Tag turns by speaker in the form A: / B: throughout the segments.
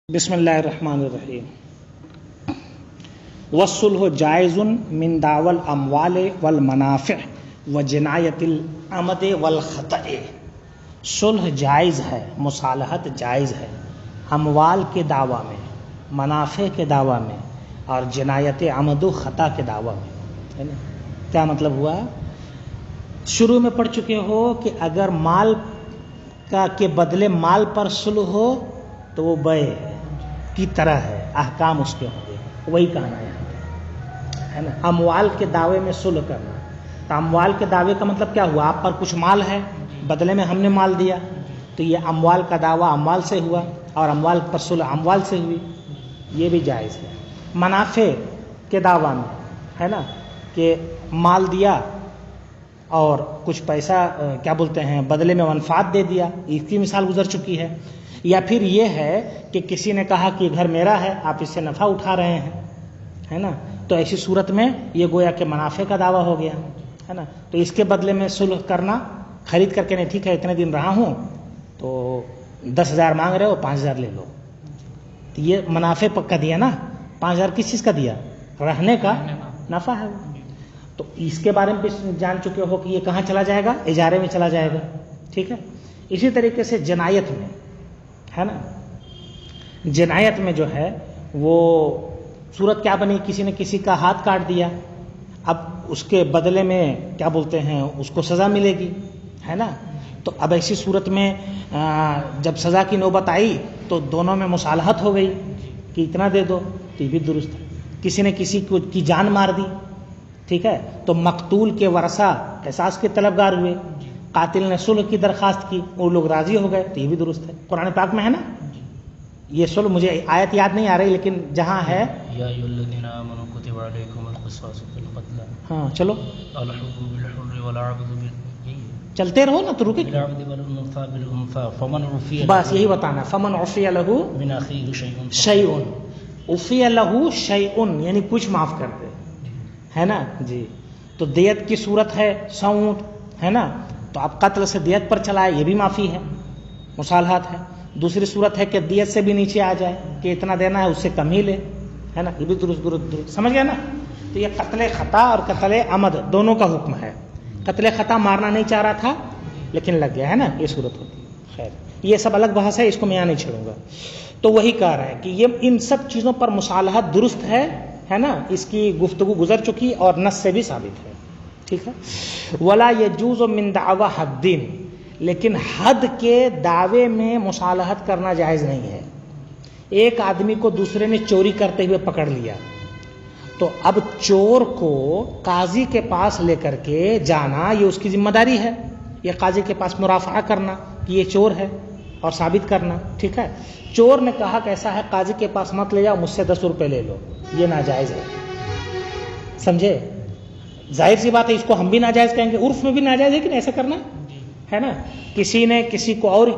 A: بسم اللہ الرحمن الرحیم. والصلح جائز من دعوی الاموال والمنافع وجنایت العمد والخطأ. صلح جائز ہے، مصالحت جائز ہے اموال کے دعویٰ میں، منافع کے دعویٰ میں اور جنایت عمد و خطا کے دعویٰ میں. ہے نا؟ کیا مطلب ہوا؟ شروع میں پڑھ چکے ہو کہ اگر مال کا کے بدلے مال پر صلح ہو تو وہ بیع کی طرح ہے، احکام اس کے ہوں گے. وہی کہنا ہے نا. اموال کے دعوے میں صلح کرنا، تو اموال کے دعوے کا مطلب کیا ہوا؟ آپ پر کچھ مال ہے، بدلے میں ہم نے مال دیا، تو یہ اموال کا دعویٰ اموال سے ہوا اور اموال پر صلح اموال سے ہوئی، یہ بھی جائز ہے. منافع کے دعویٰ میں ہے نا کہ مال دیا اور کچھ پیسہ کیا بولتے ہیں بدلے میں منفعت دے دیا، اس کی مثال گزر چکی ہے. یا پھر یہ ہے کہ کسی نے کہا کہ گھر میرا ہے، آپ اس سے نفع اٹھا رہے ہیں، ہے نا، تو ایسی صورت میں یہ گویا کہ منافع کا دعویٰ ہو گیا، ہے نا. تو اس کے بدلے میں صلح کرنا، خرید کر کے نہیں، ٹھیک ہے اتنے دن رہا ہوں تو 10,000 مانگ رہے ہو، 5,000 لے لو. تو یہ منافع پکا دیا نا. 5,000 کس چیز کا دیا؟ رہنے کا نفع ہے. تو اس کے بارے میں بھی جان چکے ہو کہ یہ کہاں چلا جائے گا؟ اجارے میں چلا جائے گا. ٹھیک ہے. اسی طریقے سے جنایت میں ہے نا، جنایت میں جو ہے وہ صورت کیا بنی؟ کسی نے کسی کا ہاتھ کاٹ دیا، اب اس کے بدلے میں کیا بولتے ہیں اس کو سزا ملے گی، ہے نا. تو اب ایسی صورت میں جب سزا کی نوبت آئی تو دونوں میں مصالحت ہو گئی کہ اتنا دے دو، تو یہ بھی درست ہے. کسی نے کسی کو کی جان مار دی، ٹھیک ہے، تو مقتول کے ورثہ قصاص کے طلبگار ہوئے، قاتل نے صلح کی درخواست کی، وہ لوگ راضی ہو گئے، تو یہ بھی درست ہے. قرآن پاک میں ہے نا یہ صلح. مجھے آیت یاد نہیں آ رہی لیکن جہاں ہے
B: یا ایھا الذین آمنوا کتب علیکم القصاص فی القتلى.
A: ہاں چلو
B: الحر بالحر والعبد
A: چلتے رہو نا، تو رکے
B: بالعبد والانثى بالانثى فمن عفی
A: بس یہی بتانا. فمن عفی لہ
B: من اخیہ شیء
A: شیء، عفی لہ شیء یعنی کچھ معاف کر دے، ہے نا جی. تو دیت کی صورت ہے 100 اونٹ، ہے نا، تو اب قتل سے دیت پر چلائے، یہ بھی معافی ہے، مصالحت ہے. دوسری صورت ہے کہ دیت سے بھی نیچے آ جائے کہ اتنا دینا ہے، اس سے کم ہی لے، ہے نا، یہ بھی درست سمجھ گئے نا. تو یہ قتل خطا اور قتل عمد دونوں کا حکم ہے. قتل خطا مارنا نہیں چاہ رہا تھا لیکن لگ گیا، ہے نا، یہ صورت ہوتی ہے. خیر یہ سب الگ بحث ہے، اس کو میں یہاں نہیں چھیڑوں گا. تو وہی کہہ رہے ہیں کہ یہ ان سب چیزوں پر مصالحت درست ہے نا. اس کی گفتگو گزر چکی اور نص سے بھی ثابت ہے. ٹھیک ہے. ولا یجوز من دعوی حد، لیکن حد کے دعوے میں مصالحت کرنا جائز نہیں ہے. ایک آدمی کو دوسرے نے چوری کرتے ہوئے پکڑ لیا، تو اب چور کو قاضی کے پاس لے کر کے جانا یہ اس کی ذمہ داری ہے. یہ قاضی کے پاس مرافعہ کرنا کہ یہ چور ہے اور ثابت کرنا. ٹھیک ہے. چور نے کہا کہ ایسا ہے قاضی کے پاس مت لے جاؤ، مجھ سے 10 روپے لے لو، یہ ناجائز ہے. سمجھے؟ ظاہر سی بات ہے اس کو ہم بھی ناجائز کہیں گے، عرف میں بھی ناجائز ہے کہ نہیں ایسا کرنا، ہے نا. کسی نے کسی کو اور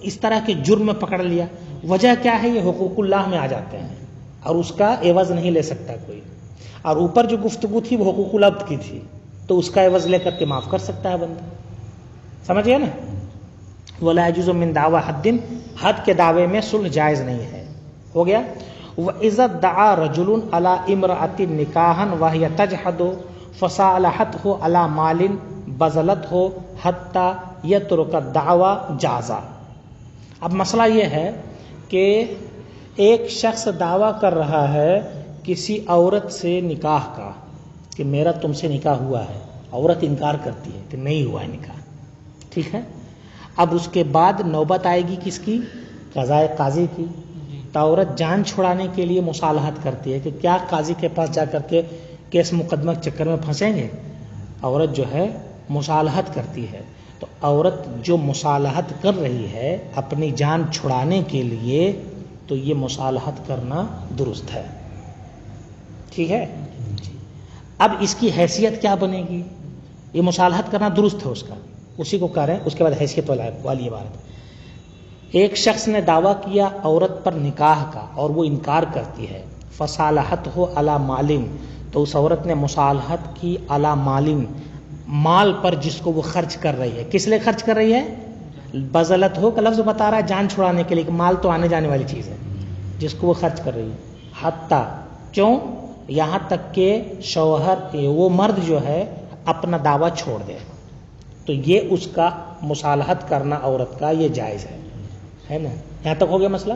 A: اس طرح کے جرم میں پکڑ لیا، وجہ کیا ہے؟ یہ حقوق اللہ میں آ جاتے ہیں اور اس کا عوض نہیں لے سکتا کوئی. اور اوپر جو گفتگو تھی وہ حقوق العبد کی تھی، تو اس کا عوض لے کر کے معاف کر سکتا ہے بندہ. سمجھ گیا نا. ولا یجوز من دعوی حد، حد کے دعوے میں صلح جائز نہیں ہے. ہو گیا. وَإِذَا ادَّعَى رَجُلٌ عَلَى امْرَأَةٍ نِكَاحًا وَهِيَ تَجْحَدُ فَصَالَحَتْهُ عَلَى مَالٍ بَذَلَتْهُ حَتَّى يَتْرُكَ الدَّعْوَى جَازَ. اب مسئلہ یہ ہے کہ ایک شخص دعویٰ کر رہا ہے کسی عورت سے نکاح کا کہ میرا تم سے نکاح ہوا ہے، عورت انکار کرتی ہے کہ نہیں ہوا ہے نکاح. ٹھیک ہے. اب اس کے بعد نوبت آئے گی کس کی؟ قضائے قاضی کی. تو عورت جان چھڑانے کے لیے مصالحت کرتی ہے کہ کیا قاضی کے پاس جا کر کے کیس مقدمہ کے چکر میں پھنسیں گے. عورت جو ہے مصالحت کرتی ہے. تو عورت جو مصالحت کر رہی ہے اپنی جان چھڑانے کے لیے، تو یہ مصالحت کرنا درست ہے. ٹھیک ہے. اب اس کی حیثیت کیا بنے گی؟ یہ مصالحت کرنا درست ہے اس کا، اسی کو کہہ رہے ہیں. اس کے بعد حیثیت والی عبارت. ایک شخص نے دعویٰ کیا عورت پر نکاح کا اور وہ انکار کرتی ہے، فصالحتہ علی مال، تو اس عورت نے مصالحت کی علی مال، مال پر جس کو وہ خرچ کر رہی ہے. کس لیے خرچ کر رہی ہے؟ بذلت ہو کا لفظ بتا رہا ہے جان چھڑانے کے لیے، کہ مال تو آنے جانے والی چیز ہے. جس کو وہ خرچ کر رہی ہے، حتیٰ کیوں، یہاں تک کہ شوہر وہ مرد جو ہے اپنا دعویٰ چھوڑ دے، تو یہ اس کا مصالحت کرنا عورت کا یہ جائز ہے نا. یہاں تک ہو گیا مسئلہ.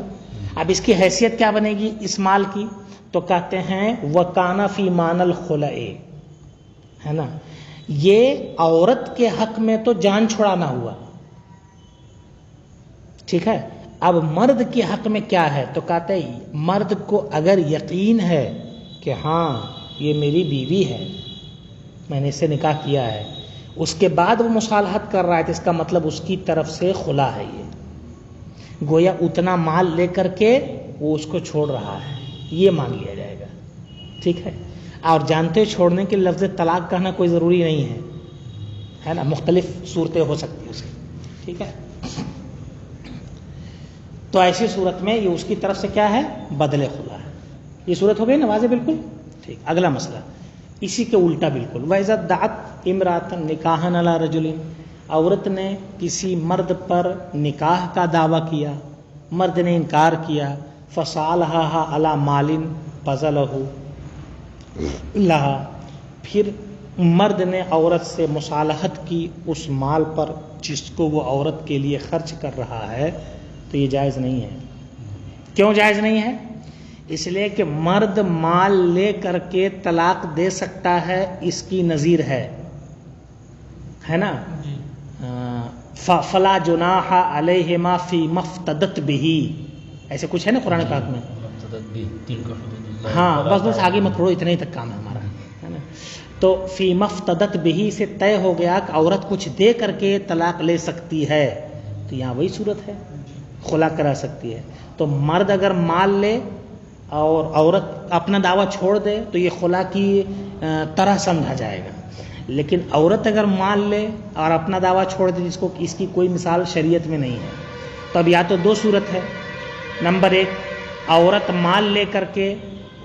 A: اب اس کی حیثیت کیا بنے گی اس مال کی؟ تو کہتے ہیں وَكَانَ فِي مَانَ الْخُلَعِ، ہے نا، یہ عورت کے حق میں تو جان چھڑانا ہوا، ٹھیک ہے. اب مرد کے حق میں کیا ہے؟ تو کہتے ہیں مرد کو اگر یقین ہے کہ ہاں یہ میری بیوی ہے، میں نے اس سے نکاح کیا ہے، اس کے بعد وہ مصالحت کر رہا ہے، تو اس کا مطلب اس کی طرف سے خلا ہے. یہ گویا اتنا مال لے کر کے وہ اس کو چھوڑ رہا ہے، یہ مان لیا جائے گا، ٹھیک ہے. اور جانتے چھوڑنے کے لفظ طلاق کہنا کوئی ضروری نہیں ہے نا، مختلف صورتیں ہو سکتی ہیں اس کی، ٹھیک ہے. تو ایسی صورت میں یہ اس کی طرف سے کیا ہے؟ بدل خلا ہے. یہ صورت ہو گئی نا واضح بالکل، ٹھیک. اگلا مسئلہ اسی کے الٹا بالکل. وَإِذَا ادَّعَتْ امْرَأَةٌ نِكَاحًا عَلَى رَجُلٍ، عورت نے کسی مرد پر نکاح کا دعویٰ کیا، مرد نے انکار کیا، فَصَالَحَهَا عَلَى مَالٍ بَذَلَهُ لَهَا، پھر مرد نے عورت سے مصالحت کی اس مال پر جس کو وہ عورت کے لیے خرچ کر رہا ہے، تو یہ جائز نہیں ہے. کیوں جائز نہیں ہے؟ اس لیے کہ مرد مال لے کر کے طلاق دے سکتا ہے، اس کی نظیر ہے نا، فَلَا جُنَاحَ عَلَيْهِمَا فِي مَفْتَدَتْ بِهِ، ایسے کچھ ہے نا قرآن پاک میں. ہاں بس آگے مت پڑھو، اتنے ہی تک کام ہے ہمارا، ہے نا. تو فی مفتدت بہی سے طے ہو گیا کہ عورت کچھ دے کر کے طلاق لے سکتی ہے، تو یہاں وہی صورت ہے، خلا کرا سکتی ہے. تو مرد اگر مال لے اور عورت اپنا دعویٰ چھوڑ دے تو یہ خلا کی طرح سمجھا جائے گا. لیکن عورت اگر مال لے اور اپنا دعویٰ چھوڑ دے، جس کو اس کی کوئی مثال شریعت میں نہیں ہے، تو اب یا تو دو صورت ہے. نمبر ایک، عورت مال لے کر کے،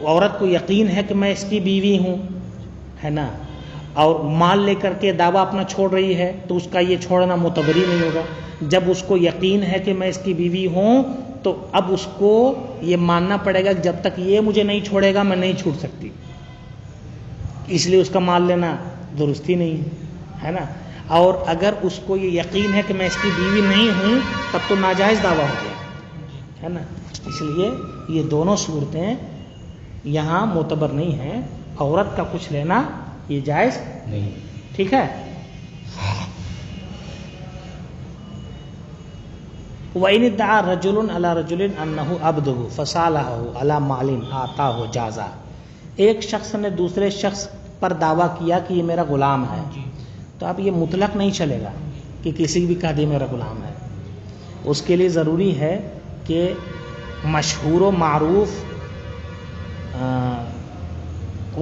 A: عورت کو یقین ہے کہ میں اس کی بیوی ہوں، ہے نا، اور مال لے کر کے دعویٰ اپنا چھوڑ رہی ہے، تو اس کا یہ چھوڑنا معتبر ہی نہیں ہوگا. جب اس کو یقین ہے کہ میں اس کی بیوی ہوں، تو اب اس کو یہ ماننا پڑے گا کہ جب تک یہ مجھے نہیں چھوڑے گا میں نہیں چھوٹ سکتی، اس لیے اس کا مال لینا درست ہی نہیں ہے نا. اور اگر اس کو یہ یقین ہے کہ میں اس کی بیوی نہیں ہوں، تب تو ناجائز دعویٰ ہو گیا، ہے نا. اس لیے یہ دونوں صورتیں یہاں معتبر نہیں ہیں. عورت کا کچھ لینا یہ جائز نہیں، ٹھیک ہے. وَإِنِ ادَّعَى رَجُلٌ عَلَى رَجُلٍ أَنَّهُ عَبْدُهُ فَصَالَحَهُ عَلَى مَالٍ آتَاهُ جَازَ، ایک شخص نے دوسرے شخص پر دعویٰ کیا کہ یہ میرا غلام ہے، تو اب یہ مطلق نہیں چلے گا کہ کسی بھی کہہ دے میرا غلام ہے. اس کے لیے ضروری ہے کہ مشہور و معروف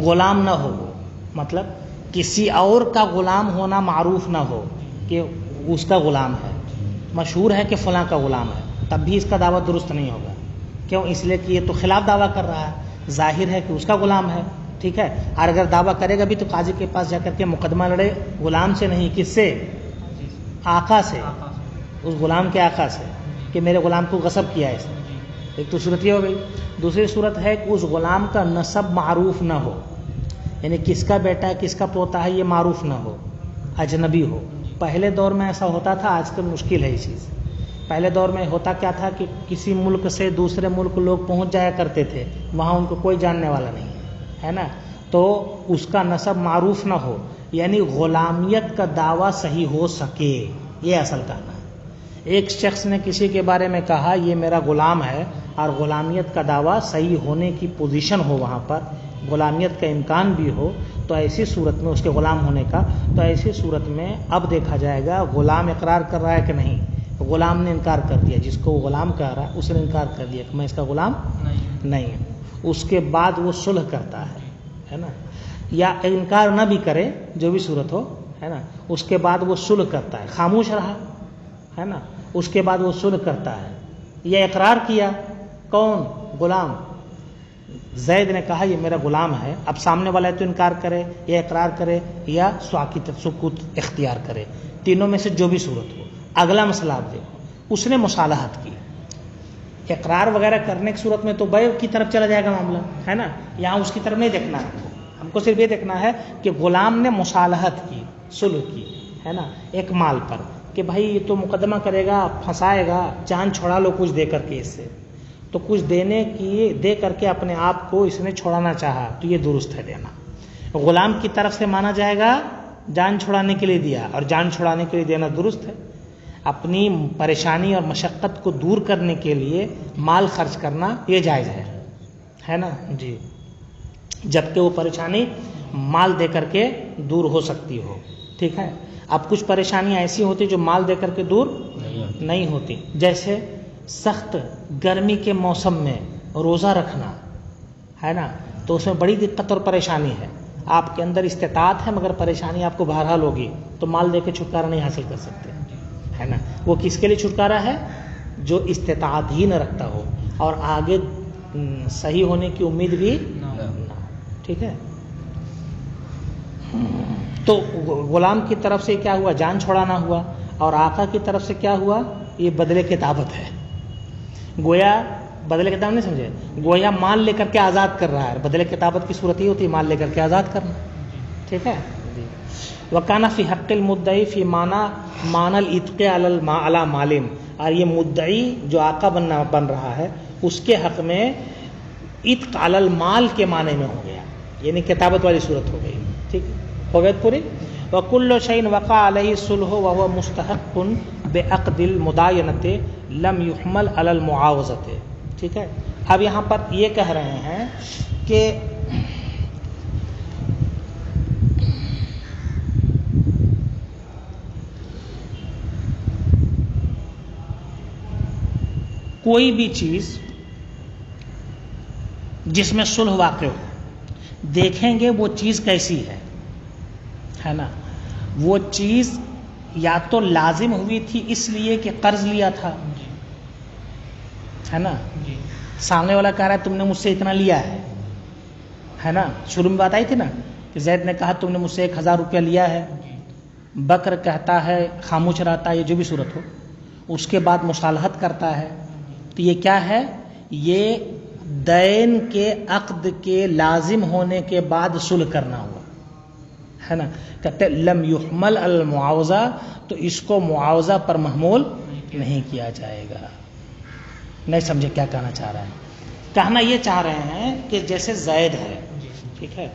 A: غلام نہ ہو، مطلب کسی اور کا غلام ہونا معروف نہ ہو کہ اس کا غلام ہے. مشہور ہے کہ فلاں کا غلام ہے، تب بھی اس کا دعویٰ درست نہیں ہوگا. کیوں؟ اس لیے کہ یہ تو خلاف دعویٰ کر رہا ہے، ظاہر ہے کہ اس کا غلام ہے، ٹھیک ہے. اور اگر دعویٰ کرے گا بھی تو قاضی کے پاس جا کر کے مقدمہ لڑے، غلام سے نہیں، کس سے؟ آقا سے، اس غلام کے آقا سے، کہ میرے غلام کو غصب کیا ہے اس نے. ایک تو صورت یہ ہو گئی. دوسری صورت ہے کہ اس غلام کا نسب معروف نہ ہو، یعنی کس کا بیٹا ہے کس کا پوتا ہے یہ معروف نہ ہو، اجنبی ہو. پہلے دور میں ایسا ہوتا تھا، آج کل مشکل ہے یہ چیز. پہلے دور میں ہوتا کیا تھا کہ کسی ملک سے دوسرے ملک لوگ پہنچ جایا کرتے تھے، وہاں ان کو کوئی جاننے والا نہیں ہے نا، تو اس کا نسب معروف نہ ہو، یعنی غلامیت کا دعویٰ صحیح ہو سکے، یہ اصل کہنا ہے. ایک شخص نے کسی کے بارے میں کہا یہ میرا غلام ہے، اور غلامیت کا دعویٰ صحیح ہونے کی پوزیشن ہو، وہاں پر غلامیت کا امکان بھی ہو، تو ایسی صورت میں اس کے غلام ہونے کا، تو ایسی صورت میں اب دیکھا جائے گا غلام اقرار کر رہا ہے کہ نہیں. غلام نے انکار کر دیا، جس کو وہ غلام کہہ رہا ہے اس نے انکار کر دیا کہ میں اس کا غلام نہیں ہوں. اس کے بعد وہ صلح کرتا ہے نا، یا انکار نہ بھی کرے، جو بھی صورت ہو، ہے نا، اس کے بعد وہ صلح کرتا ہے، خاموش رہا ہے نا، اس کے بعد وہ صلح کرتا ہے. یا اقرار کیا، کون؟ غلام. زید نے کہا یہ میرا غلام ہے، اب سامنے والا تو انکار کرے یا اقرار کرے یا سکوت اختیار کرے، تینوں میں سے جو بھی صورت ہو. اگلا مسئلہ آپ دیکھو، اس نے مصالحت کی، اقرار وغیرہ کرنے کی صورت میں تو بیع کی طرف چلا جائے گا معاملہ، ہے نا. یہاں اس کی طرف نہیں دیکھنا ہے، ہم کو صرف یہ دیکھنا ہے کہ غلام نے مصالحت کی، صلح کی، ہے نا، ایک مال پر کہ بھائی یہ تو مقدمہ کرے گا، پھنسائے گا، جان چھوڑا لو کچھ دے کر کے، اس سے تو کچھ دے کر کے اپنے آپ کو اس نے چھوڑانا چاہا تو یہ درست ہے دینا. غلام کی طرف سے مانا جائے گا جان چھڑانے کے لیے دیا، اور جان چھڑانے کے لیے دینا درست ہے. اپنی پریشانی اور مشقت کو دور کرنے کے لیے مال خرچ کرنا یہ جائز ہے نا جی، جبکہ وہ پریشانی مال دے کر کے دور ہو سکتی ہو. ٹھیک ہے. اب کچھ پریشانیاں ایسی ہوتی جو مال دے کر کے دور نہیں ہوتی، جیسے سخت گرمی کے موسم میں روزہ رکھنا، ہے نا، تو اس میں بڑی دقت اور پریشانی ہے. آپ کے اندر استطاعت ہے مگر پریشانی آپ کو بہرحال ہوگی، تو مال دے کے چھٹکارا نہیں حاصل کر سکتے، ہے نا. وہ کس کے لیے چھٹکارا ہے؟ جو استطاعت ہی نہ رکھتا ہو اور آگے صحیح ہونے کی امید بھی نہ ہو. ٹھیک ہے. تو غلام کی طرف سے کیا ہوا؟ جان چھڑانا ہوا. اور آقا کی طرف سے کیا ہوا؟ یہ بدلے کتابت ہے. گویا بدلے کتابت نہیں سمجھے، گویا مال لے کر کے آزاد کر رہا ہے. بدلے کتابت کی صورت ہی ہوتی ہے مال لے کر کے آزاد کرنا. ٹھیک ہے. وکانہ فی حق المدعی فی معنی العتق علی مالن، اور یہ مدعی جو آقا بن رہا ہے اس کے حق میں عتق علی المال کے معنی میں ہو گیا، یعنی کتابت والی صورت ہو گئی. ٹھیک ہو گئی پوری. وکل شیء وقع علیہ الصلح وهو مستحق بعقد المداینۃ لم یحمل علی المعاوضۃ. ٹھیک ہے. اب یہاں پر یہ کہہ رہے ہیں کہ کوئی بھی چیز جس میں صلح واقع ہو، دیکھیں گے وہ چیز کیسی ہے نا. وہ چیز یا تو لازم ہوئی تھی اس لیے کہ قرض لیا تھا، ہے نا. سامنے والا کہہ رہا ہے تم نے مجھ سے اتنا لیا ہے نا. شروع میں بات آئی تھی نا کہ زید نے کہا تم نے مجھ سے 1000 روپیہ لیا ہے. بکر کہتا ہے خاموش رہتا ہے، یہ جو بھی صورت ہو، اس کے بعد مصالحت کرتا ہے. تو یہ کیا ہے؟ یہ دین کے عقد کے لازم ہونے کے بعد صلح کرنا ہوا، ہے نا. کہتے لم یحمل المعاوضہ، تو اس کو معاوضہ پر محمول نہیں کیا جائے گا. نہیں سمجھے کیا کہنا چاہ رہے ہیں؟ کہنا یہ چاہ رہے ہیں کہ جیسے زید ہے، ٹھیک ہے،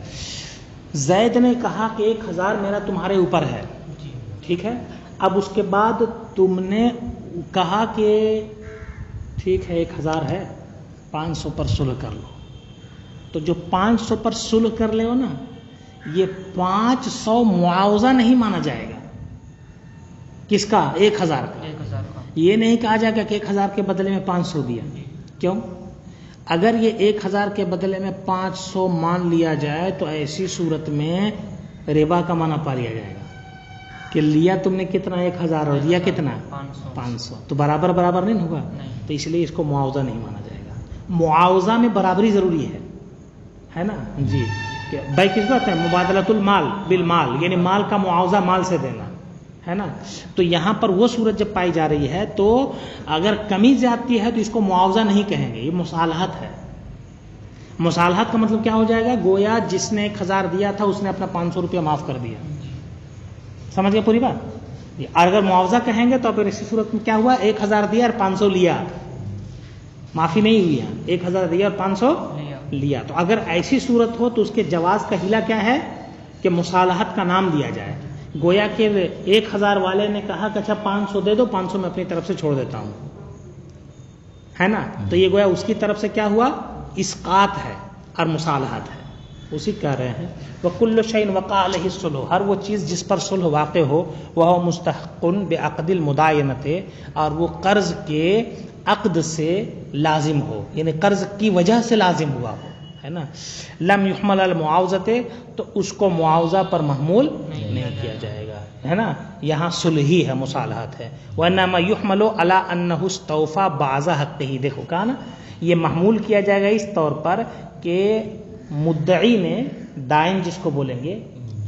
A: زید نے کہا کہ 1000 میرا تمہارے اوپر ہے، ٹھیک ہے. اب اس کے بعد تم نے کہا کہ ٹھیک ہے 1000 ہے، 500 پر صلح کر لو. تو جو 500 پر صلح کر لے ہو نا، یہ 500 معاوضہ نہیں مانا جائے گا. کس کا؟ 1000 کا. یہ نہیں کہا جائے گا کہ 1000 کے بدلے میں 500 دیا. کیوں؟ اگر یہ 1000 کے بدلے میں 500 مان لیا جائے تو ایسی صورت میں ربا کا معنی پا لیا جائے گا کہ لیا تم نے کتنا 1000 اور دیا کتنا 500، تو برابر نہیں ہوگا. تو اس لیے اس کو معاوضہ نہیں مانا جائے گا. معاوضہ میں برابری ضروری ہے نا جی. بھائی کس بات ہے؟ مبادلۃ المال بالمال، یعنی مال کا معاوضہ مال سے دینا، ہے نا. تو یہاں پر وہ صورت جب پائی جا رہی ہے تو اگر کمی زیادتی ہے تو اس کو معاوضہ نہیں کہیں گے، یہ مصالحت ہے. مصالحت کا مطلب کیا ہو جائے گا؟ گویا جس نے 1000 دیا تھا اس نے اپنا 500 روپیہ معاف کر دیا. سمجھ گئے پوری بات؟ اور اگر معاوضہ کہیں گے تو پھر اسی صورت میں کیا ہوا؟ 1000 دیا اور 500 لیا، معافی نہیں ہوئی ہے. 1000 دیا اور 500 لیا. تو اگر ایسی صورت ہو تو اس کے جواز کا حیلہ کیا ہے کہ مصالحت کا نام دیا جائے. گویا کہ 1000 والے نے کہا کہ اچھا 500 دے دو، 500 میں اپنی طرف سے چھوڑ دیتا ہوں، ہے نا. تو یہ گویا اس کی طرف سے کیا ہوا؟ اسقاط ہے اور مصالحت ہے. اسی کہہ رہے ہیں وَكُلُّ شَيْءٍ وَقَعَ عَلَيْهِ الصُّلْحُ، ہر وہ چیز جس پر صلح واقع ہو، وَهُوَ مُسْتَحِقٌّ بِعَقْدِ الْمُدَايَنَةِ، اور وہ قرض کے عقد سے لازم ہو، یعنی قرض کی وجہ سے لازم ہوا ہو، ہے نا. لم يحمل المعاوضۃ، تو اس کو معاوضہ پر محمول نہیں کیا جائے گا، ہے نا. یہاں صلح ہی ہے، مصالحت ہے. وَإِنَّمَا يُحْمَلُ عَلَىٰ أَنَّهُ اسْتَوْفَىٰ بَعْضَ حَقِّهِ، دیکھو کہا نا، یہ محمول کیا جائے گا اس طور پر کہ مدعی نے، دائن جس کو بولیں گے،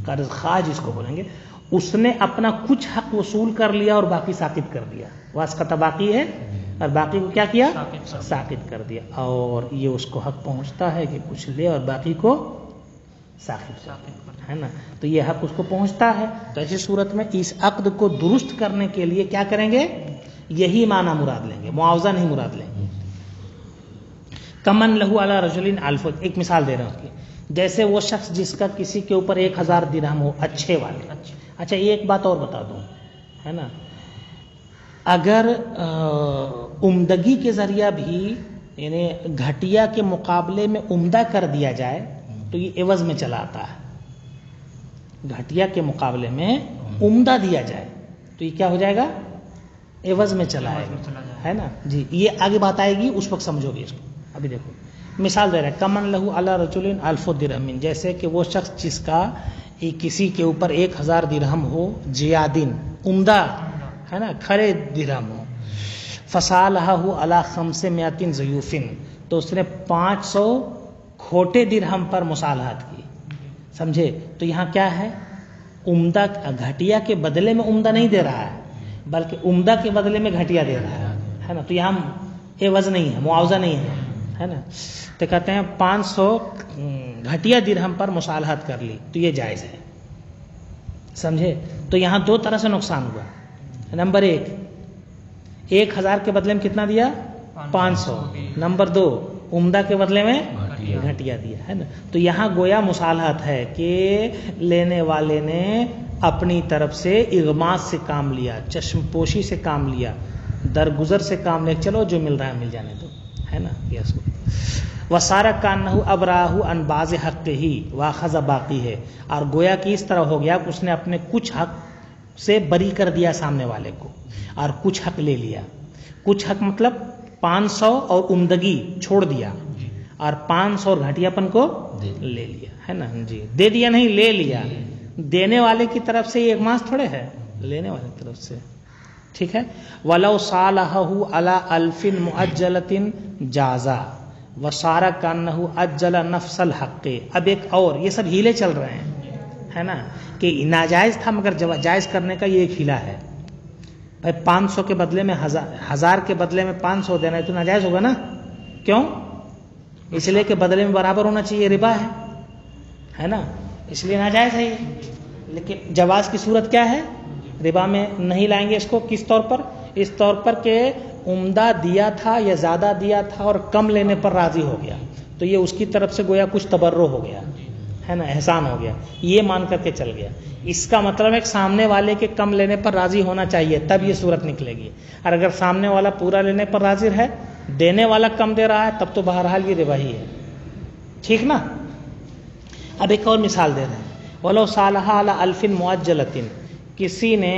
A: قرض خواہ جس کو بولیں گے، اس نے اپنا کچھ حق وصول کر لیا اور باقی ساقط کر دیا. واسقط باقی ہے اور باقی کو کیا کیا؟ ساقط کر دیا. اور یہ اس کو حق پہنچتا ہے کہ کچھ لے اور باقی کو ساقط ہے نا. تو یہ حق اس کو پہنچتا ہے. تو ایسی صورت میں اس عقد کو درست کرنے کے لیے کیا کریں گے؟ یہی معنی مراد لیں گے, معاوضہ نہیں مراد لیں گے. کمن لہو علی رجل الف, ایک مثال دے رہا ہوں کہ جیسے وہ شخص جس کا کسی کے اوپر 1000 درہم ہو اچھے والے. اچھا ایک بات اور بتا دوں ہے نا, اگر عمدگی کے ذریعہ بھی یعنی گھٹیا کے مقابلے میں عمدہ کر دیا جائے تو یہ عوض میں چلا آتا ہے. گھٹیا کے مقابلے میں عمدہ دیا جائے تو یہ کیا ہو جائے گا؟ عوض میں چلا آئے گا, ہے نا جی. یہ آگے بات آئے گی اس وقت سمجھو گے اس کو. ابھی دیکھو مثال دے رہے ہیں, کمن لہو علی رجل الف درہم, جیسے کہ وہ شخص جس کا کسی کے اوپر 1000 درہم ہو, جیادین عمدہ ہے نا, کھڑے درہم ہو, فصالحہ علی 500 ضیوفن, تو اس نے 500 کھوٹے درہم پر مصالحت کی. سمجھے؟ تو یہاں کیا ہے؟ عمدہ گھٹیا کے بدلے میں عمدہ نہیں دے رہا ہے بلکہ عمدہ کے بدلے میں گھٹیا دے رہا ہے نا. تو یہاں عوض نہیں ہے, معاوضہ نہیں ہے نا. تو کہتے ہیں 500 گھٹیا درہم پر مصالحت کر لی تو یہ جائز ہے. سمجھے؟ تو یہاں دو طرح سے نقصان ہوا. نمبر 1, 1000 کے بدلے میں کتنا دیا؟ 500. نمبر 2, عمدہ کے بدلے میں گھٹیا دیا, ہے نا. تو یہاں گویا مصالحت ہے کہ لینے والے نے اپنی طرف سے اغماس سے کام لیا, چشم پوشی سے کام لیا, درگزر سے کام لیا, چلو جو مل رہا ہے مل جانے دو, ہے نا. یس. وسارہ کانہ ابراہ ان باز حق ہی واخذ باقی ہے, اور گویا کہ اس طرح ہو گیا کہ اس نے اپنے کچھ حق سے بری کر دیا سامنے والے کو اور کچھ حق لے لیا. کچھ حق مطلب 500 اور عمدگی چھوڑ دیا اور 500 اور گھٹیا پن کو لے لیا, ہے نا جی. دے دیا نہیں, لے لیا. دینے والے کی طرف سے یہ اغماس تھوڑے ہے, لینے والے کی طرف سے, ٹھیک ہے. وَلَوْ صَالَحَهُ عَلَىٰ أَلْفٍ مُؤَجَّلَةٍ جَازَ وَصَارَ كَأَنَّهُ أَجَّلَ نَفْسَ الْحَقِّ. اب ایک اور, یہ سب ہیلے چل رہے ہیں, ہے نا, کہ ناجائز تھا مگر جائز کرنے کا یہ ایک ہیلا ہے. بھائی 500 کے بدلے میں 1000 کے بدلے میں 500 دینا ہے تو ناجائز ہوگا نا. کیوں؟ اس لیے کہ بدلے میں برابر ہونا چاہیے, ربا ہے نا, اس لیے ناجائز ہے یہ. لیکن جواز کی صورت کیا ہے؟ ربا میں نہیں لائیں گے اس کو. کس طور پر؟ اس طور پر کہ عمدہ دیا تھا یا زیادہ دیا تھا اور کم لینے پر راضی ہو گیا تو یہ اس کی طرف سے گویا کچھ تبرع ہو گیا, ہے نا, احسان ہو گیا, یہ مان کر کے چل گیا. اس کا مطلب ہے کہ سامنے والے کے کم لینے پر راضی ہونا چاہیے تب یہ صورت نکلے گی. اور اگر سامنے والا پورا لینے پر راضی ہے, دینے والا کم دے رہا ہے, تب تو بہرحال یہ ربا ہی ہے, ٹھیک نا. اب ایک اور مثال دے رہے ہیں. وَلَوْ صَالَحَ عَلَىٰ أَلْفٍ مُؤَجَّلَةٍ, کسی نے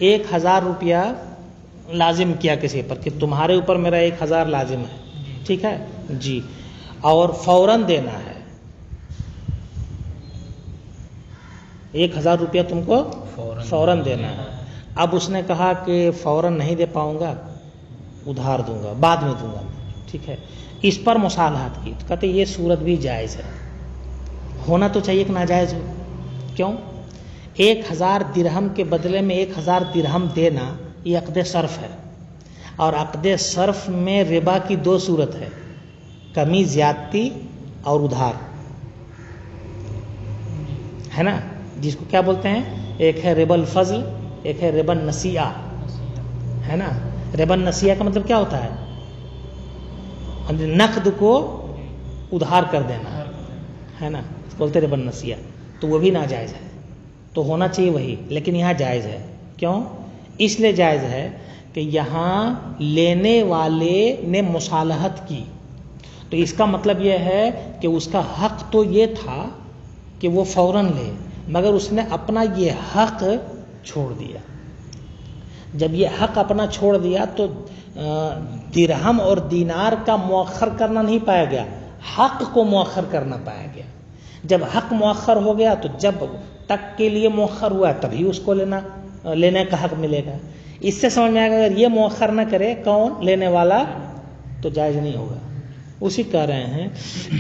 A: 1000 روپیہ لازم کیا کسی پر کہ تمہارے اوپر میرا 1000 لازم ہے, ٹھیک ہے جی, اور فوراً دینا ہے. 1000 روپیہ تم کو فوراً دینا ہے. اب اس نے کہا کہ فوراً نہیں دے پاؤں گا, ادھار دوں گا, بعد میں دوں گا, ٹھیک ہے. اس پر مصالحت کی, تو کہتے یہ صورت بھی جائز ہے. ہونا تو چاہیے کہ ناجائز ہو. کیوں؟ 1000 درہم کے بدلے میں 1000 درہم دینا یہ عقد صرف ہے, اور عقد صرف میں ربا کی 2 صورت ہے, کمی زیادتی اور ادھار, ہے نا, جس کو کیا بولتے ہیں, ایک ہے ربا الفضل, ایک ہے ربا النسیہ, ہے نا. ربا النسیہ کا مطلب کیا ہوتا ہے؟ نقد کو ادھار کر دینا, ہے نا, بولتے ربا النسیہ. تو وہ بھی ناجائز ہے, تو ہونا چاہیے وہی, لیکن یہاں جائز ہے. کیوں؟ اس لیے جائز ہے کہ یہاں لینے والے نے مصالحت کی, تو اس کا مطلب یہ ہے کہ اس کا حق تو یہ تھا کہ وہ فوراً لے, مگر اس نے اپنا یہ حق چھوڑ دیا. جب یہ حق اپنا چھوڑ دیا تو درہم اور دینار کا مؤخر کرنا نہیں پایا گیا, حق کو مؤخر کرنا پایا گیا. جب حق مؤخر ہو گیا تو جب تک کے لیے مؤخر ہوا تبھی اس کو لینے کا حق ملے گا. اس سے سمجھ میں آئے گا اگر یہ مؤخر نہ کرے کون, لینے والا, تو جائز نہیں ہوگا. اسی کہہ رہے ہیں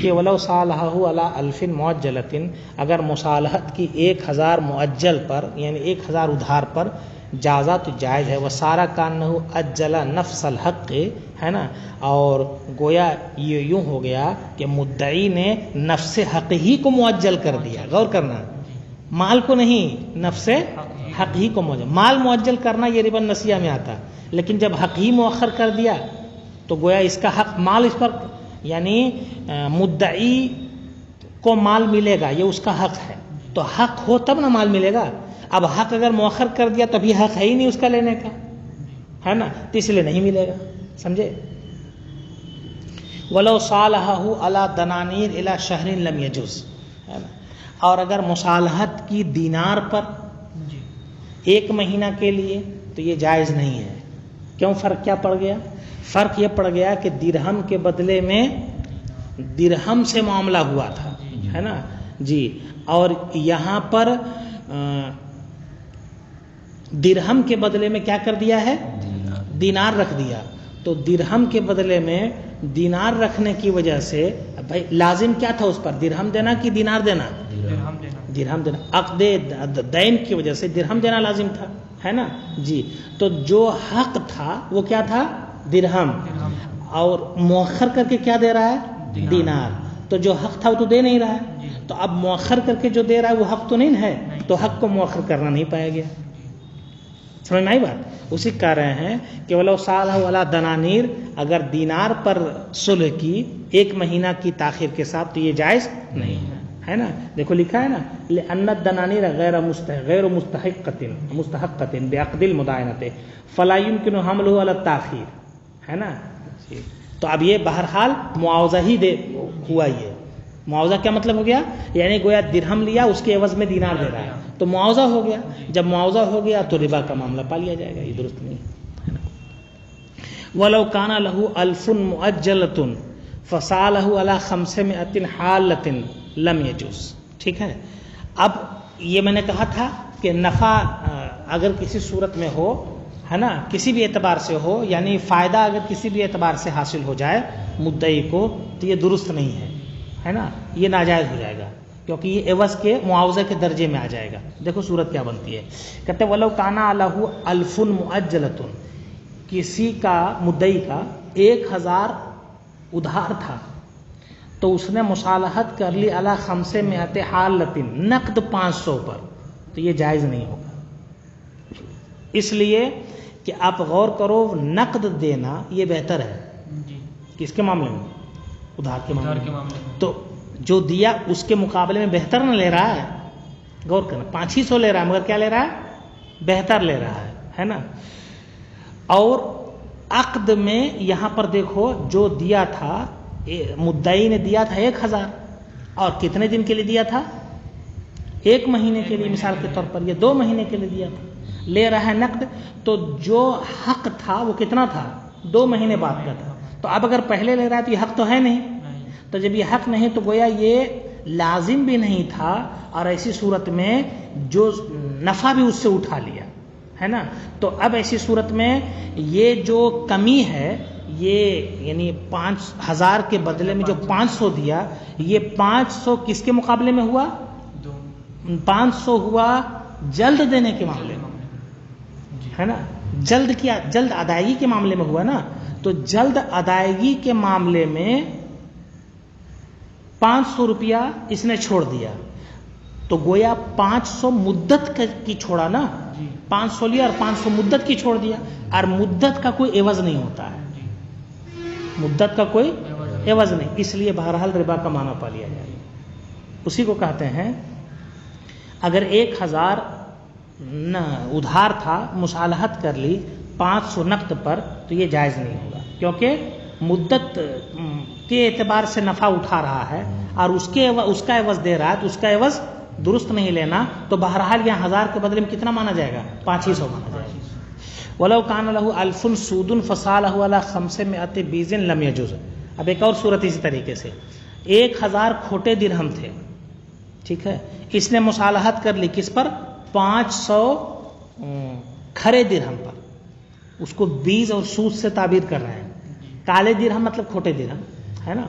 A: کہ ولو صالحہ علی الف معجلۃ، اگر مصالحت کی 1000 معجل پر یعنی 1000 ادھار پر جازا تو جائز ہے، وسارا کانہ اجل نفس الحق، ہے نا، اور گویا یہ یوں ہو گیا کہ مدعی نے نفس حق ہی کو معجل کر دیا. غور کرنا، مال کو نہیں، نفس حق ہی کو معجل. مال معجل کرنا یہ ربا نسیہ میں آتا، لیکن جب حق ہی مؤخر کر دیا تو گویا اس کا حق، مال اس پر یعنی مدعی کو مال ملے گا، یہ اس کا حق ہے، تو حق ہو تب نہ مال ملے گا. اب حق اگر مؤخر کر دیا تبھی حق ہے ہی نہیں اس کا لینے کا، ہے نا، تو اس لیے نہیں ملے گا. سمجھے؟ ولو صالحہ علی دنانیر الی شہر لم یجوز، ہے نا. اور اگر مصالحت کی دینار پر 1 مہینہ کے لیے تو یہ جائز نہیں ہے. کیوں؟ فرق کیا پڑ گیا؟ فرق یہ پڑ گیا کہ درہم کے بدلے میں درہم سے معاملہ ہوا تھا، ہے نا جی، اور یہاں پر درہم کے بدلے میں کیا کر دیا ہے؟ دینار رکھ دیا. تو درہم کے بدلے میں دینار رکھنے کی وجہ سے بھائی لازم کیا تھا اس پر؟ درہم دینا کہ دینار دینا؟ درہم دینا. عقد دین کی وجہ سے درہم دینا لازم تھا، ہے نا جی. تو جو حق تھا وہ کیا تھا؟ درہم. اور مؤخر کر کے کیا دے رہا ہے؟ دینار. تو جو حق تھا وہ تو دے نہیں رہا ہے، تو اب مؤخر کر کے جو دے رہا ہے وہ حق تو نہیں ہے، تو حق کو مؤخر کرنا نہیں پائے گیا. سمجھ میں آئی بات؟ اسی کہہ رہے ہیں کہ ولو صالح علی دنانیر، اگر دینار پر صلح کی 1 مہینہ کی تاخیر کے ساتھ تو یہ جائز نہیں ہے نا. دیکھو لکھا ہے نا، لأن الدنانیر غیر مستحقۃ بعقد المدائنۃ فلا يمكن حمله على التاخیر، ہے نا. تو اب یہ بہرحال معاوضہ ہی ہوا. یہ معاوضہ کیا مطلب ہو گیا؟ یعنی گویا درہم لیا، اس کے عوض میں دینار دے رہا ہے، تو معاوضہ ہو گیا. جب معاوضہ ہو گیا تو ربا کا معاملہ پا لیا جائے گا. یہ درست نہیں ہے نا. وَلَوْ كَانَ لَهُ أَلْفٌ مُؤَجَّلَةٌ فَصَالَهُ عَلَى 500 حَالَةٍ لَمْ يَجُوز. ٹھیک ہے. اب یہ میں نے کہا تھا کہ نفع اگر کسی صورت میں ہو، ہے نا، کسی بھی اعتبار سے ہو، یعنی فائدہ اگر کسی بھی اعتبار سے حاصل ہو جائے مدعی کو، تو یہ درست نہیں ہے نا، یہ ناجائز ہو جائے گا، کیونکہ یہ عوض کے معاوضہ کے درجے میں آ جائے گا. دیکھو صورت کیا بنتی ہے. کہتے ہیں وَلَوْ كَانَ لَهُ أَلْفٌ مُؤَجَّلَةٌ، کسی کا مدعی کا 1000 ادھار تھا، تو اس نے مصالحت کر لی علی 500 حالۃ، نقد 500 پر، تو یہ جائز نہیں ہوگا. اس لیے کہ آپ غور کرو، نقد دینا یہ بہتر ہے. کس کے معاملے میں؟ ادھار کے معاملے میں. تو جو دیا اس کے مقابلے میں بہتر نہ لے رہا ہے. غور کرنا، 500 لے رہا ہے مگر کیا لے رہا ہے؟ بہتر لے رہا ہے نا. اور عقد میں یہاں پر دیکھو، جو دیا تھا مدعی نے دیا تھا 1000، اور کتنے دن کے لیے دیا تھا؟ 1 مہینے کے لیے مثال کے طور پر، یہ 2 مہینے کے لیے دیا تھا. لے رہا ہے نقد، تو جو حق تھا وہ کتنا تھا؟ 2 مہینے بعد کا تھا. تو اب اگر پہلے لے رہا ہے تو یہ حق تو ہے نہیں. تو جب یہ حق نہیں تو گویا یہ لازم بھی نہیں تھا، اور ایسی صورت میں جو نفع بھی اس سے اٹھا لیا، ہے نا. تو اب ایسی صورت میں یہ جو کمی ہے، یہ یعنی 5000 کے بدلے میں جو 500 دیا، یہ 500 کس کے مقابلے میں ہوا؟ 500 ہوا جلد دینے کے معاملے میں، ہے نا. جلد ادائیگی کے معاملے میں ہوا نا. تو جلد ادائیگی کے معاملے میں 500 روپیہ اس نے چھوڑ دیا، تو گویا 500 مدت کی چھوڑا نا. 500 لیا اور 500 مدت کی چھوڑ دیا، اور مدت کا کوئی عوض نہیں ہوتا ہے. مدت کا کوئی عوض نہیں، اس لیے بہرحال ربا کا معنی پا لیا جائے. اسی کو کہتے ہیں اگر 1000 ادھار تھا، مصالحت کر لی 500 نقد پر، تو یہ جائز نہیں ہوگا، کیونکہ مدت کے اعتبار سے نفع اٹھا رہا ہے اور اس کا عوض دے رہا ہے، تو اس کا عوض درست نہیں لینا. تو بہرحال یہاں 1000 کے بدلے میں کتنا مانا جائے گا؟ 500 مانا جائے گا. وَلَوْ كَانَ لَهُ أَلْفٌ سُودٌ فَصَالَهُ عَلَى 500 بِيزٍ لَمْ يَجُوزْ. اب ایک اور صورت اسی طریقے سے، 1000 کھوٹے درہم تھے، ٹھیک ہے، اس نے مصالحت کر لی کس پر؟ 500 کھرے درہم پر. اس کو بیز اور سود سے تعبیر کر رہے ہیں. کالے درہم مطلب کھوٹے درہم، ہے نا,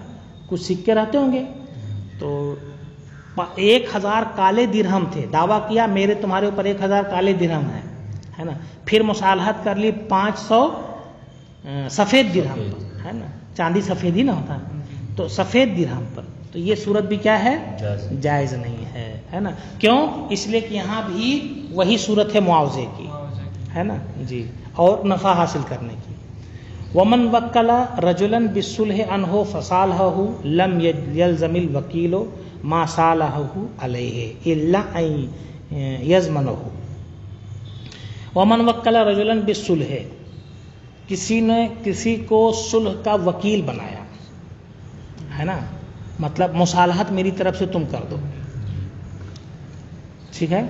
A: کچھ سکے رہتے ہوں گے. تو 1000 کالے درہم تھے, دعویٰ کیا میرے تمہارے اوپر 1000 کالے درہم ہیں, ہے نا. پھر مصالحت کر لی 500 سفید درہم پر, ہے نا, چاندی سفید ہی نہ ہوتا, تو سفید درہم پر. تو یہ صورت بھی کیا ہے, جائز نہیں ہے نا. کیوں؟ اس لیے کہ یہاں بھی وہی صورت ہے معاوضے کی, ہے نا جی, اور نفع حاصل کرنے کی. ومن وکل رجلا بالصلح عنہ فصالحہ لم یلزم الوکیل ما صالحہ علیہ الا ان یضمنہ. ومن وکل رجلا بالصلح, کسی نے کسی کو صلح کا وکیل بنایا, ہے نا, مطلب مصالحت میری طرف سے تم کر دو, ٹھیک ہے.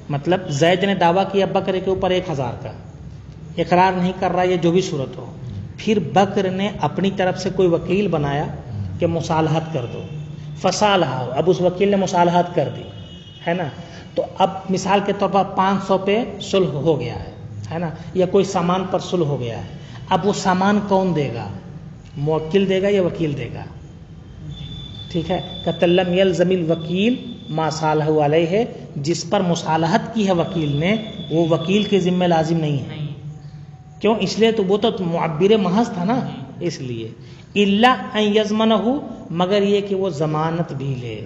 A: مطلب زید نے دعویٰ کیا بکر کے اوپر 1000 کا, اقرار نہیں کر رہا, یہ جو بھی صورت ہو. پھر بکر نے اپنی طرف سے کوئی وکیل بنایا کہ مصالحت کر دو, فصالحہ, اب اس وکیل نے مصالحت کر دی, ہے نا. تو اب مثال کے طور پر 500 پہ صلح ہو گیا ہے نا, یا کوئی سامان پر صلح ہو گیا ہے. اب وہ سامان کون دے گا, موکل دے گا یا وکیل دے گا, ٹھیک ہے. لم یلزم الوکیل ما صالحہ علیہ, جس پر مصالحت کی ہے وکیل نے, وہ وکیل کے ذمہ لازم نہیں ہے. کیوں؟ اس لیے تو وہ تو معبر محض تھا نا, اس لیے. الا ان یضمنہ, مگر یہ کہ وہ ضمانت بھی لے,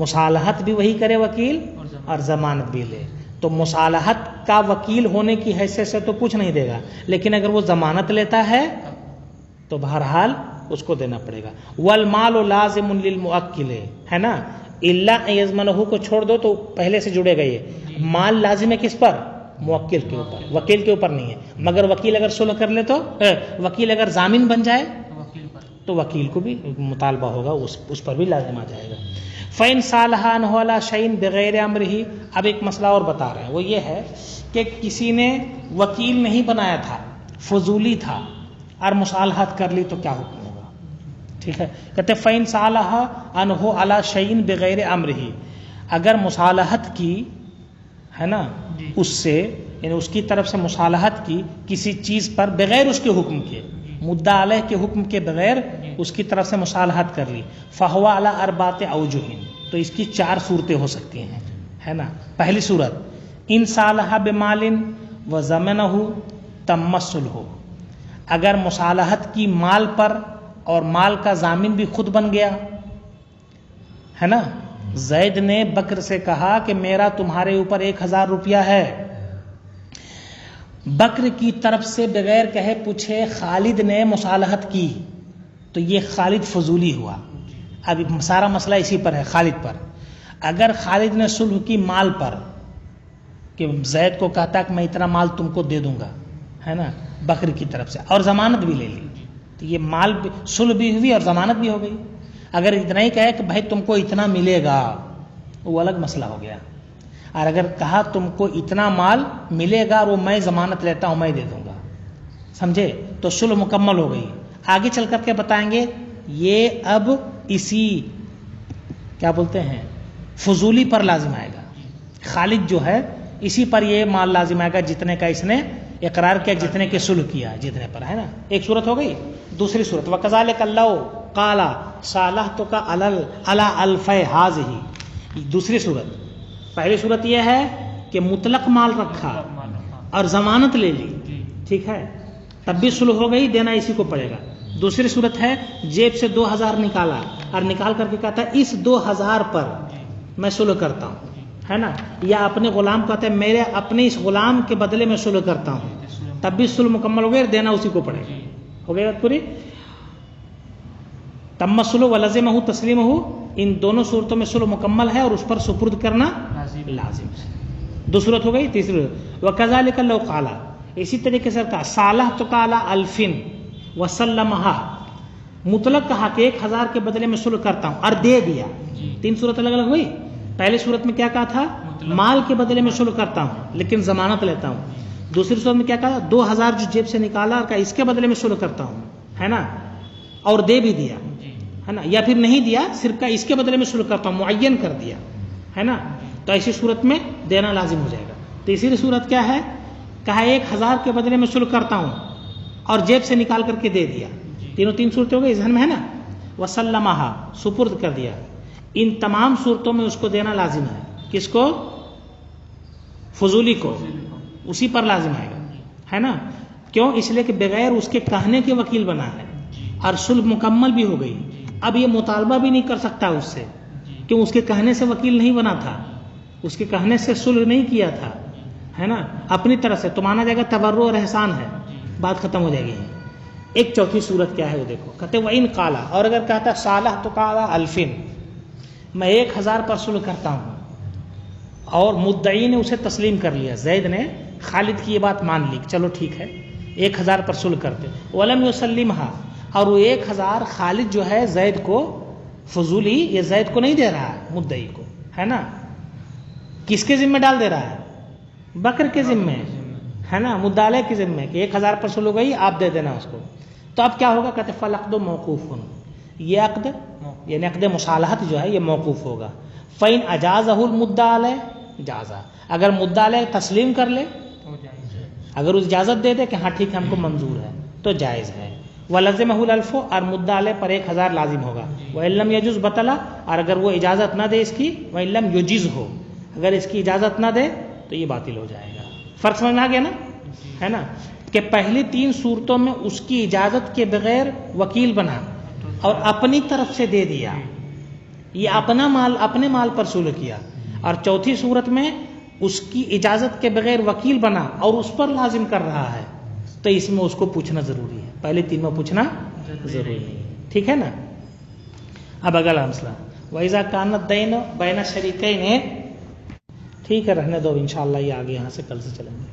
A: مصالحت بھی وہی کرے وکیل اور ضمانت بھی لے. تو مصالحت کا وکیل ہونے کی حیثیت سے تو کچھ نہیں دے گا, لیکن اگر وہ ضمانت لیتا ہے تو بہرحال اس کو دینا پڑے گا. والمال لازم للموکل, ہے نا. الا ان یضمنہ کو چھوڑ دو تو پہلے سے جڑے گا, یہ مال لازم ہے کس پر, موکل کے اوپر, وکیل کے اوپر نہیں ہے. مگر وکیل اگر صلح کر لے تو, وکیل اگر ضامن بن جائے تو وکیل کو بھی مطالبہ ہوگا, اس پر بھی لازم آ جائے گا. فَإِنْ صَالَحَ عَنْهُ عَلَىٰ شَيْءٍ بِغَيْرِ أَمْرِهِ, اب ایک مسئلہ اور بتا رہے ہیں, وہ یہ ہے کہ کسی نے وکیل نہیں بنایا تھا, فضولی تھا, اور مصالحت کر لی تو کیا حکم ہوگا, ٹھیک ہے. کہتے ہیں فَإِنْ صَالَحَ عَنْهُ عَلَىٰ شَيْءٍ بِغَيْرِ أَمْرِهِ, اگر مصالحت کی, ہے نا, اس سے, یعنی اس کی طرف سے مصالحت کی کسی چیز پر بغیر اس کے حکم کے, مدعا علیہ کے حکم کے بغیر اس کی طرف سے مصالحت کر لی, فَهُوَ عَلَىٰ أَرْبَعَةِ أَوْجُهٍ, تو اس کی 4 صورتیں ہو سکتی ہیں, ہے نا. پہلی صورت, ان صالح بمال وضمنہ تم الصلح, اگر مصالحت کی مال پر اور مال کا ضامن بھی خود بن گیا, ہے نا. زید نے بکر سے کہا کہ میرا تمہارے اوپر 1000 روپیہ ہے, بکر کی طرف سے بغیر کہے پوچھے خالد نے مصالحت کی, تو یہ خالد فضولی ہوا. اب سارا مسئلہ اسی پر ہے, خالد پر. اگر خالد نے صلح کی مال پر, کہ زید کو کہتا کہ میں اتنا مال تم کو دے دوں گا, ہے نا, بکر کی طرف سے, اور ضمانت بھی لے لی, تو یہ مال صلح بھی ہوئی اور ضمانت بھی ہو گئی. اگر اتنا ہی کہے کہ بھائی تم کو اتنا ملے گا, وہ الگ مسئلہ ہو گیا. اور اگر کہا تم کو اتنا مال ملے گا اور وہ میں ضمانت لیتا ہوں, میں دے دوں گا, سمجھے, تو صلح مکمل ہو گئی. آگے چل کر کے بتائیں گے یہ اب اسی کیا بولتے ہیں فضولی پر لازم آئے گا. خالد جو ہے اسی پر یہ مال لازم آئے گا جتنے کا اس نے اقرار کیا, جتنے کے صلح کیا, جتنے پر, ہے نا. ایک صورت ہو گئی. دوسری صورت, وَكَذَلِكَ اللَّهُ قَالَ صَالَحْتُكَ عَلَىٰ أَلْفَيْ هَٰذِهِ. دوسری صورت, پہلی صورت یہ ہے کہ مطلق مال رکھا اور ضمانت لے لی, ٹھیک ہے, تب بھی صلح ہو گئی, دینا اسی کو پڑے گا. دوسری صورت ہے جیب سے 2000 نکالا اور نکال کر کے کہتا ہے اس 2000 پر میں صلح کرتا ہوں, ہے نا, یا اپنے غلام کہتا ہے میرے اپنے اس غلام کے بدلے میں صلح کرتا ہوں, تب بھی صلح مکمل ہو گئی, دینا اسی کو پڑے گا. ہو گئی بات پوری. تم صلح ولزمہ تسلیمہ, ان دونوں صورتوں میں صلح مکمل ہے اور اس پر سپرد کرنا لازم ہے. دو صورت ہو گئی. تیسری وَكَذَلِكَ لَوْ قَالَ, اسی طریقے سے کہا صَالَحْتُكَ عَلَىٰ أَلْفٍ وَسَلَّمَهَا, مطلق کہا کہ 1000 کے بدلے میں صلح کرتا ہوں اور دے دیا. 3 صورت الگ الگ ہوئی. پہلی صورت میں کیا کہا تھا, مال کے بدلے میں صلح کرتا ہوں لیکن ضمانت لیتا ہوں. دوسری صورت میں کیا کہا, 2000 جو جیب سے نکالا اور کہا اس کے بدلے میں صلح کرتا ہوں, ہے نا, اور دے بھی دیا, ہے نا, یا پھر نہیں دیا, صرف کہا اس کے بدلے میں صلح کرتا ہوں, معین کر دیا, ہے نا, تو ایسی صورت میں دینا لازم ہو جائے گا. تیسری صورت کیا ہے, کہا 1000 کے بدلے میں صلح کرتا ہوں اور جیب سے نکال کر کے دے دیا, تینوں تین صورتیں ہو گئی ذہن میں ہے نا. وسلمہا سپرد کر دیا. ان تمام صورتوں میں اس کو دینا لازم ہے. کس کو؟ فضولی کو. اسی پر لازم آئے گا ہے نا. کیوں؟ اس لیے کہ بغیر اس کے کہنے کے وکیل بنا ہے اور صلح مکمل بھی ہو گئی. اب یہ مطالبہ بھی نہیں کر سکتا اس سے، کیوں؟ اس کے کہنے سے وکیل نہیں بنا تھا، اس کے کہنے سے صلح نہیں کیا تھا ہے نا. اپنی طرف سے تو مانا جائے گا تبرع اور احسان ہے، بات ختم ہو جائے گی. ایک چوتھی صورت کیا ہے وہ دیکھو. کہتے وَإِن قَالَ، اور اگر کہتا صالح تو قال الفن، میں 1000 پر صلح کرتا ہوں، اور مدعی نے اسے تسلیم کر لیا، زید نے خالد کی یہ بات مان لی، چلو ٹھیک ہے 1000 پر صلح کرتے. وَلَمْ يُسَلِّمْهَا، اور وہ 1000 خالد جو ہے زید کو فضولی، یہ زید کو نہیں دے رہا ہے، مدعی کو ہے نا. کس کے ذمہ ڈال دے رہا ہے؟ بکر کے ذمہ ہے نا، مدعی کے ذمہ کہ 1000 پر صلح گئی، آپ دے دینا اس کو. تو اب کیا ہوگا؟ کہتے فالعقد موقوف، یہ عقد یعنی عقد مصالحت جو ہے یہ موقوف ہوگا. فَإِنْ أَجَازَهُ الْمُدَّعَ عَلَيْهِ جَازَ، اگر مدعا علیہ تسلیم کر لے، اگر اس اجازت دے دے کہ ہاں ٹھیک ہے ہم کو منظور ہے تو جائز ہے. وَلَزِمَهُ الْأَلْفُ، اور مدعا علیہ پر 1000 لازم ہوگا. وَإِن لَمْ يَجُزْ بَطَلَ، اور اگر وہ اجازت نہ دے اس کی، وَإِن لَمْ يُجِزْهُ، اگر اس کی اجازت نہ دے تو یہ باطل ہو جائے گا. فرق سمجھ میں آ گیا نا، ہے نا. کہ پہلی 3 صورتوں میں اس کی اجازت کے بغیر وکیل بنا اور اپنی طرف سے دے دیا، یہ اپنا مال اپنے مال پر صلح کیا. اور چوتھی صورت میں اس کی اجازت کے بغیر وکیل بنا اور اس پر لازم کر رہا ہے، تو اس میں اس کو پوچھنا ضروری ہے. پہلے 3 میں پوچھنا ضروری نہیں ہے. ٹھیک ہے نا. اب اگلا مسئلہ وَإِذَا كَانَ الدَّيْنُ بَيْنَ الشَّرِيكَيْنِ، ٹھیک ہے رہنے دو، انشاءاللہ یہ آگے یہاں سے کل سے چلیں گے.